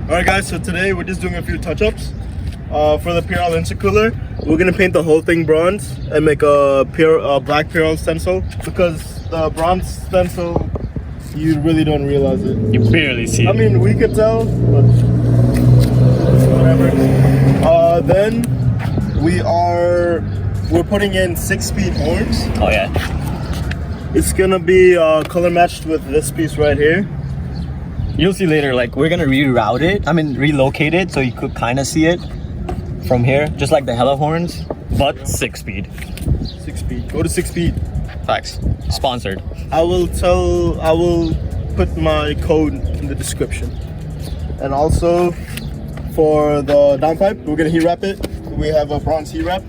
Alright guys, so today we're just doing a few touch-ups for the Pirel intercooler. We're gonna paint the whole thing bronze and make a black Pirel stencil, because the bronze stencil, you really don't realize it. You barely see it. I mean, we could tell, but whatever. Then we're putting in 6-speed horns. Oh yeah. It's gonna be color matched with this piece right here. You'll see later, like we're gonna relocate it so you could kind of see it from here, just like the hella horns, but 6-speed. 6-speed. Go to 6-speed. Facts. Sponsored. I will put my code in the description. And also for the downpipe, we're gonna heat wrap it. We have a bronze heat wrap.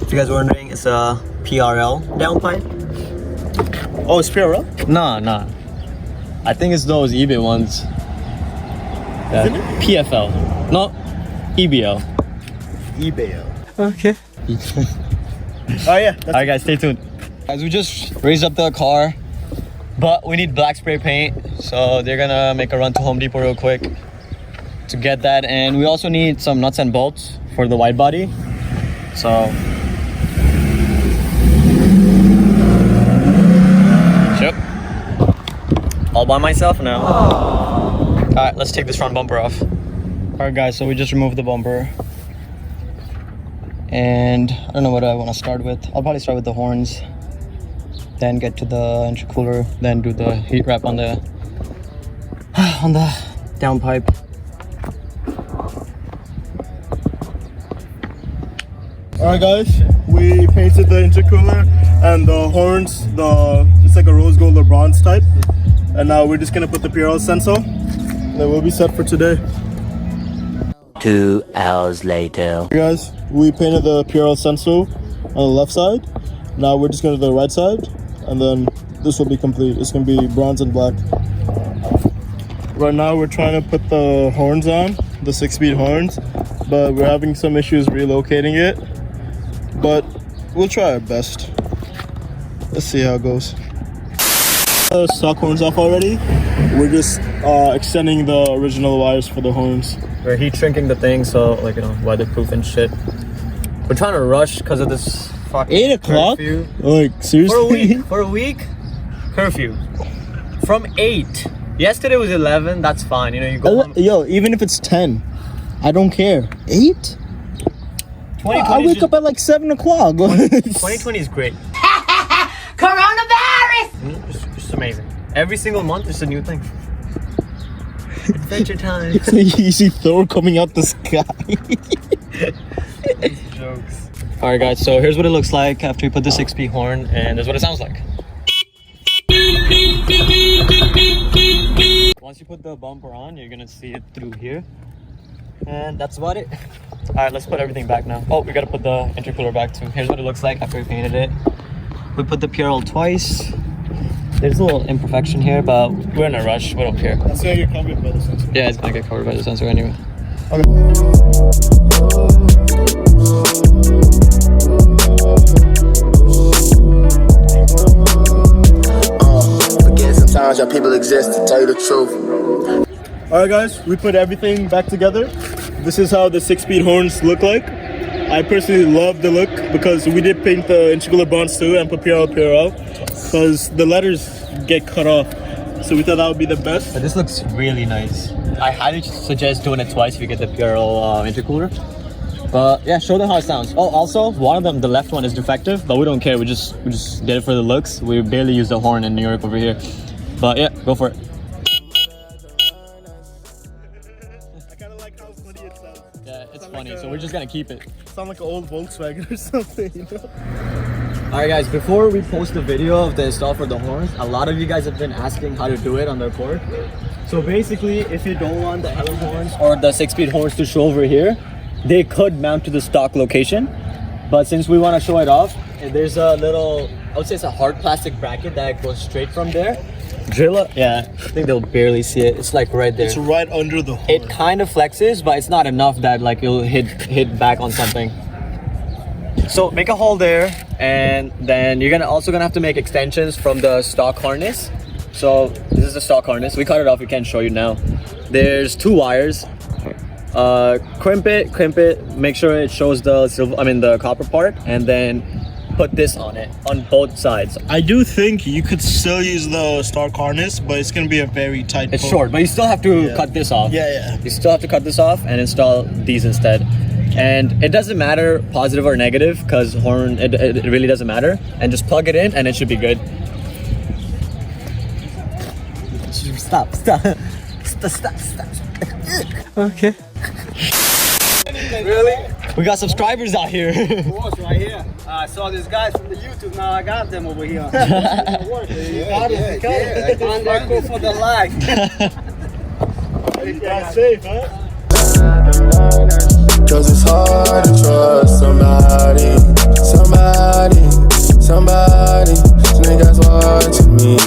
If you guys are wondering, it's a PRL downpipe. Oh, it's PRL? Nah. I think it's those eBay ones. Yeah. Isn't it? PFL. No, EBL. eBay. Okay. Oh yeah. Alright guys, stay tuned. Guys, we just raised up the car, but we need black spray paint, so they're gonna make a run to Home Depot real quick to get that, and we also need some nuts and bolts for the wide body. So yep. All by myself now. Alright, let's take this front bumper off. Alright guys, so we just removed the bumper. And I don't know what I want to start with. I'll probably start with the horns, then get to the intercooler, then do the heat wrap on the downpipe. Alright guys, we painted the intercooler and the horns, it's like a rose gold or bronze type. And now we're just gonna put the PRL stencil, and then we'll be set for today. 2 hours later. Hey guys, we painted the PRL stencil on the left side. Now we're just gonna do the right side, and then this will be complete. It's gonna be bronze and black. Right now we're trying to put the horns on, the 6-speed horns, but we're having some issues relocating it. But we'll try our best. Let's see how it goes. The stock horns off already. We're just extending the original wires for the horns. We're heat shrinking the thing so, like, you know, weatherproof and shit. We're trying to rush because of this fucking 8 o'clock? curfew. Like, seriously? For a week, curfew. From 8. Yesterday was 11, that's fine. You know, you go home. Yo, even if it's 10, I don't care. 8? I wake up at like 7 o'clock. 2020 is great. Coronavirus! Just amazing. Every single month, it's a new thing. Adventure time. You see Thor coming out the sky. Jokes. Alright guys, so here's what it looks like after you put the 6-speed horn, and this is what it sounds like. Once you put the bumper on, you're gonna see it through here. And that's about it. Alright, let's put everything back now. Oh, we gotta put the intercooler back too. Here's what it looks like after we painted it. We put the PRL twice. There's a little imperfection here, but we're in a rush. We don't care. It's gonna get covered by the sensor. Yeah, it's gonna get covered by the sensor anyway. Okay. Forget sometimes how people exist, to tell you the truth. Alright guys, we put everything back together. This is how the 6-speed horns look like. I personally love the look because we did paint the intercooler bronze too and put PRL because the letters get cut off. So we thought that would be the best. But this looks really nice. I highly suggest doing it twice if you get the PRL intercooler. But yeah, show them how it sounds. Oh, also, one of them, the left one, is defective, but we don't care. We just did it for the looks. We barely use the horn in New York over here. But yeah, go for it. I kind of like how funny it sounds. Yeah, it's funny, so we're just gonna keep it. Sound like an old Volkswagen or something, you know? Alright guys, before we post the video of the install for the horns, a lot of you guys have been asking how to do it on the Accord. So basically, if you don't want the hella horns or the 6-speed horns to show over here, they could mount to the stock location. But since we want to show it off, there's a little, I would say it's a hard plastic bracket that goes straight from there. Drill it. Yeah, I think they'll barely see it. It's like right there. It's right under the horn. It kind of flexes, but it's not enough that like it'll hit back on something. So make a hole there, and then you're also gonna have to make extensions from the stock harness So this is the stock harness. We cut it off. We can't show you now. There's 2 wires. Crimp it. Make sure it shows the the copper part, and then put this on it on both sides. I do think you could still use the stock harness, but it's gonna be a very tight. It's short, but you still have to cut this off. Yeah. You still have to cut this off and install these instead. And it doesn't matter positive or negative, because horn it really doesn't matter. And just plug it in, and it should be good. Stop. Okay. Really? We got subscribers out here. Of course, right here. I saw this guy from the YouTube. Now I got them over here. Undercool for the life. That's safe, huh? Cause it's hard to trust somebody. Niggas watching me.